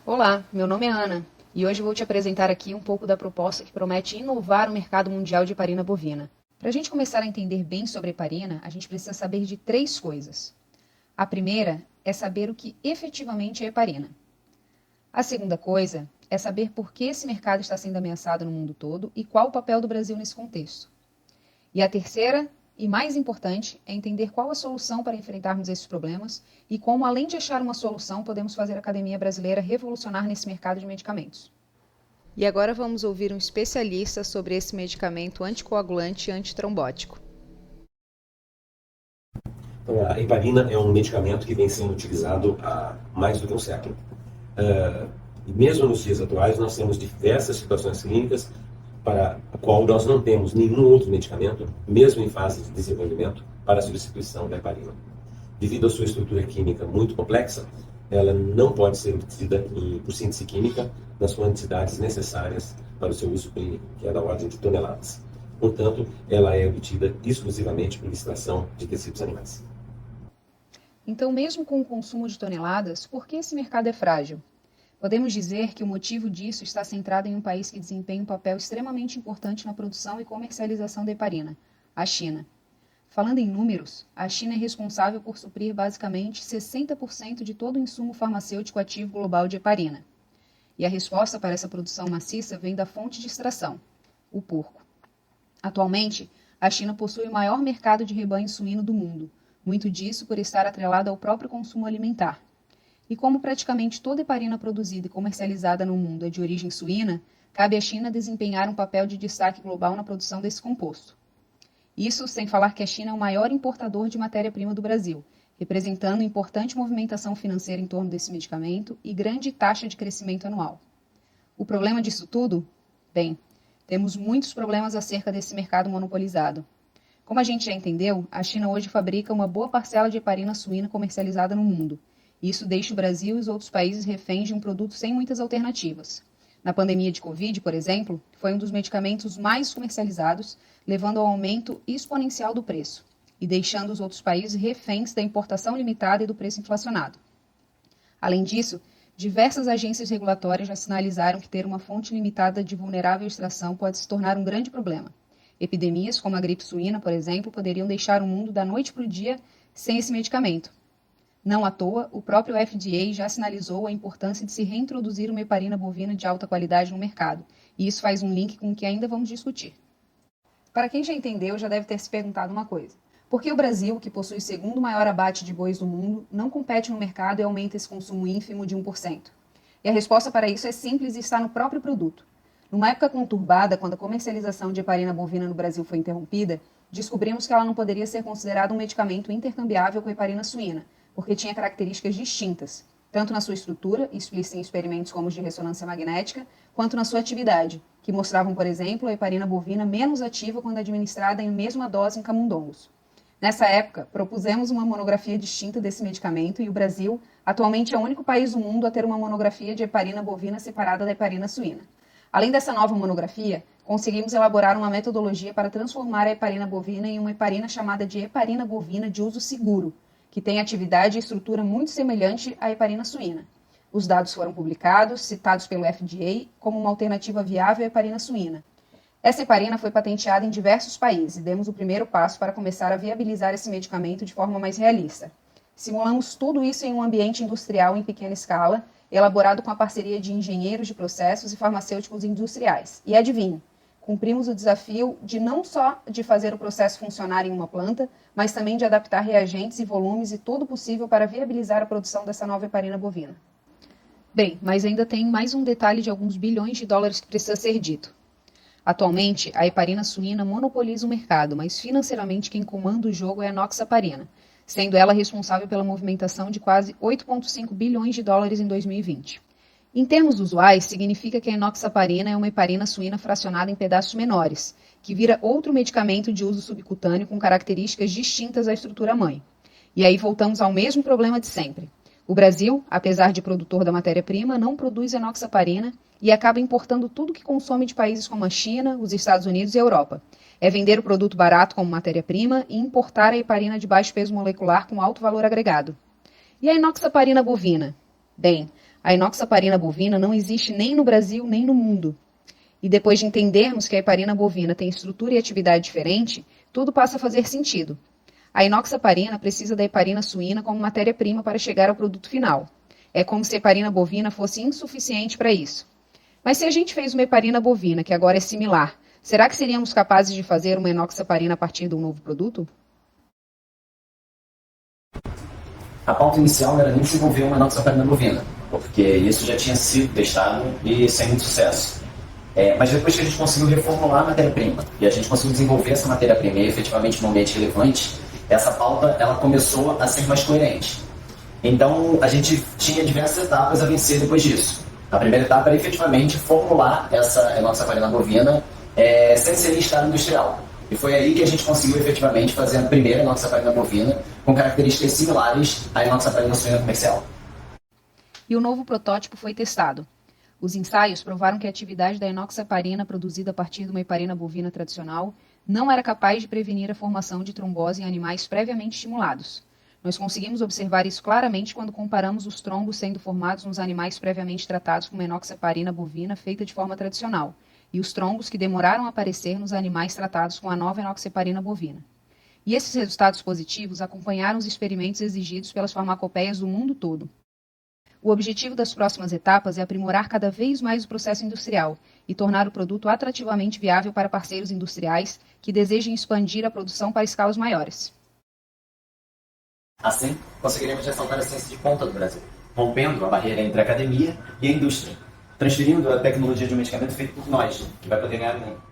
Olá, meu nome é Ana e hoje vou te apresentar aqui um pouco da proposta que promete inovar o mercado mundial de heparina bovina. Para a gente começar a entender bem sobre a heparina, a gente precisa saber de três coisas. A primeira é saber o que efetivamente é heparina. A segunda coisa é saber por que esse mercado está sendo ameaçado no mundo todo e qual o papel do Brasil nesse contexto. E a terceira, e mais importante, é entender qual a solução para enfrentarmos esses problemas e como, além de achar uma solução, podemos fazer a academia brasileira revolucionar nesse mercado de medicamentos. E agora vamos ouvir um especialista sobre esse medicamento anticoagulante e antitrombótico. Então, a heparina é um medicamento que vem sendo utilizado há mais do que um século. E mesmo nos dias atuais, nós temos diversas situações clínicas para a qual nós não temos nenhum outro medicamento, mesmo em fase de desenvolvimento, para a substituição da heparina. Devido à sua estrutura química muito complexa, ela não pode ser obtida por síntese química nas quantidades necessárias para o seu uso clínico, que é da ordem de toneladas. Portanto, ela é obtida exclusivamente por extração de tecidos animais. Então, mesmo com o consumo de toneladas, por que esse mercado é frágil? Podemos dizer que o motivo disso está centrado em um país que desempenha um papel extremamente importante na produção e comercialização da heparina, a China. Falando em números, a China é responsável por suprir basicamente 60% de todo o insumo farmacêutico ativo global de heparina. E a resposta para essa produção maciça vem da fonte de extração, o porco. Atualmente, a China possui o maior mercado de rebanho suíno do mundo, muito disso por estar atrelado ao próprio consumo alimentar. E como praticamente toda heparina produzida e comercializada no mundo é de origem suína, cabe à China desempenhar um papel de destaque global na produção desse composto. Isso sem falar que a China é o maior importador de matéria-prima do Brasil, representando importante movimentação financeira em torno desse medicamento e grande taxa de crescimento anual. O problema disso tudo? Bem, temos muitos problemas acerca desse mercado monopolizado. Como a gente já entendeu, a China hoje fabrica uma boa parcela de heparina suína comercializada no mundo. Isso deixa o Brasil e os outros países reféns de um produto sem muitas alternativas. Na pandemia de Covid, por exemplo, foi um dos medicamentos mais comercializados, levando ao aumento exponencial do preço e deixando os outros países reféns da importação limitada e do preço inflacionado. Além disso, diversas agências regulatórias já sinalizaram que ter uma fonte limitada de vulnerável extração pode se tornar um grande problema. Epidemias como a gripe suína, por exemplo, poderiam deixar o mundo da noite para o dia sem esse medicamento. Não à toa, o próprio FDA já sinalizou a importância de se reintroduzir uma heparina bovina de alta qualidade no mercado, e isso faz um link com o que ainda vamos discutir. Para quem já entendeu, já deve ter se perguntado uma coisa. Por que o Brasil, que possui o segundo maior abate de bois do mundo, não compete no mercado e aumenta esse consumo ínfimo de 1%? E a resposta para isso é simples e está no próprio produto. Numa época conturbada, quando a comercialização de heparina bovina no Brasil foi interrompida, descobrimos que ela não poderia ser considerada um medicamento intercambiável com a heparina suína, porque tinha características distintas, tanto na sua estrutura, explícita em experimentos como os de ressonância magnética, quanto na sua atividade, que mostravam, por exemplo, a heparina bovina menos ativa quando administrada em mesma dose em camundongos. Nessa época, propusemos uma monografia distinta desse medicamento e o Brasil atualmente é o único país do mundo a ter uma monografia de heparina bovina separada da heparina suína. Além dessa nova monografia, conseguimos elaborar uma metodologia para transformar a heparina bovina em uma heparina chamada de heparina bovina de uso seguro, que tem atividade e estrutura muito semelhante à heparina suína. Os dados foram publicados, citados pelo FDA, como uma alternativa viável à heparina suína. Essa heparina foi patenteada em diversos países e demos o primeiro passo para começar a viabilizar esse medicamento de forma mais realista. Simulamos tudo isso em um ambiente industrial em pequena escala, elaborado com a parceria de engenheiros de processos e farmacêuticos industriais. E adivinhe, cumprimos o desafio de não só de fazer o processo funcionar em uma planta, mas também de adaptar reagentes e volumes e tudo possível para viabilizar a produção dessa nova heparina bovina. Bem, mas ainda tem mais um detalhe de alguns bilhões de dólares que precisa ser dito. Atualmente, a heparina suína monopoliza o mercado, mas financeiramente quem comanda o jogo é a enoxaparina, sendo ela responsável pela movimentação de quase 8,5 bilhões de dólares em 2020. Em termos usuais, significa que a enoxaparina é uma heparina suína fracionada em pedaços menores, que vira outro medicamento de uso subcutâneo com características distintas à estrutura mãe. E aí voltamos ao mesmo problema de sempre. O Brasil, apesar de produtor da matéria-prima, não produz enoxaparina e acaba importando tudo que consome de países como a China, os Estados Unidos e a Europa. É vender o produto barato como matéria-prima e importar a heparina de baixo peso molecular com alto valor agregado. E a enoxaparina bovina? Bem, A enoxaparina bovina não existe nem no Brasil nem no mundo. E depois de entendermos que a heparina bovina tem estrutura e atividade diferente, tudo passa a fazer sentido. A enoxaparina precisa da heparina suína como matéria-prima para chegar ao produto final. É como se a heparina bovina fosse insuficiente para isso. Mas se a gente fez uma heparina bovina, que agora é similar, será que seríamos capazes de fazer uma enoxaparina a partir de um novo produto? A pauta inicial era nem desenvolver uma enoxaparina bovina, porque isso já tinha sido testado e sem muito sucesso. Mas depois que a gente conseguiu reformular a matéria-prima e a gente conseguiu desenvolver essa matéria-prima e efetivamente num ambiente relevante, essa pauta ela começou a ser mais coerente. Então a gente tinha diversas etapas a vencer depois disso. A primeira etapa era efetivamente formular essa enoxaparina bovina sem ser em estado industrial. E foi aí que a gente conseguiu efetivamente fazer a primeira enoxaparina bovina com características similares à enoxaparina suína comercial. E o novo protótipo foi testado. Os ensaios provaram que a atividade da enoxaparina produzida a partir de uma heparina bovina tradicional não era capaz de prevenir a formação de trombose em animais previamente estimulados. Nós conseguimos observar isso claramente quando comparamos os trombos sendo formados nos animais previamente tratados com uma enoxaparina bovina feita de forma tradicional e os trombos que demoraram a aparecer nos animais tratados com a nova enoxaparina bovina. E esses resultados positivos acompanharam os experimentos exigidos pelas farmacopeias do mundo todo. O objetivo das próximas etapas é aprimorar cada vez mais o processo industrial e tornar o produto atrativamente viável para parceiros industriais que desejem expandir a produção para escalas maiores. Assim, conseguiremos ressaltar a ciência de ponta do Brasil, rompendo a barreira entre a academia e a indústria, transferindo a tecnologia de um medicamento feito por nós, que vai poder ganhar muito.